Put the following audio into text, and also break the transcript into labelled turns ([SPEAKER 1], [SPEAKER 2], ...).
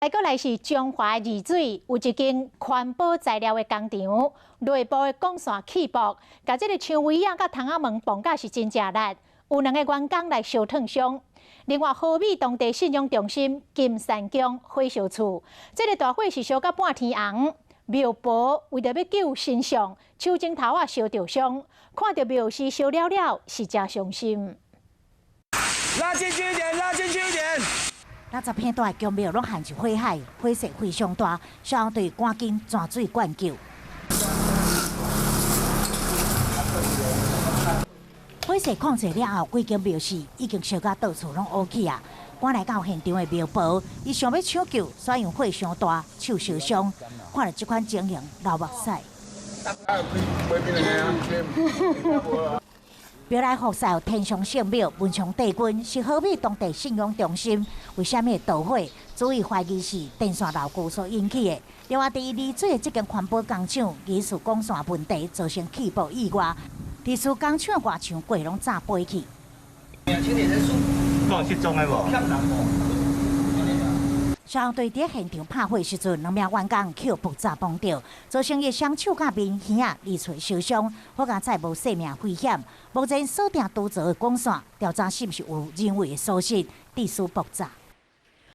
[SPEAKER 1] 再过来是中华二水有一间环保材料的工厂，内部的钢线起薄，甲这个墙围啊、甲窗仔门绑架是真正力，有2个员工来烧烫伤。另外，和美当地信用中心金山宫火烧厝，这个大火是烧到半天红。庙婆为着要救神像，手指头啊烧着伤，看到庙师烧了了，是真伤心。
[SPEAKER 2] 拉进去一点，拉进去一点。
[SPEAKER 3] 那10片大的宫庙拢陷入火海，火势非常大，消防队赶紧钻水灌救。火势控制了后，几间庙寺已经烧到到处拢乌起啊！赶来到现场的庙婆，伊想要抢救，所以火伤大，手受伤。看到这款情形，流目屎。庙内服侍有天上圣庙、文昌帝君，是和美当地信仰中心。为什么会导火？主要怀疑是电线老旧所引起的。另外，第二水的这间环保工厂疑似钢线问题，造成起爆意外。第四工厂的外墙柜拢炸飞去。消防队伫现场拍火时阵，2名员工被爆炸崩掉，造成伊双手甲面耳啊二处受伤，好在再无生命危险。目前锁定拄着的钢线，调查是毋是有人为的疏失，致使爆炸。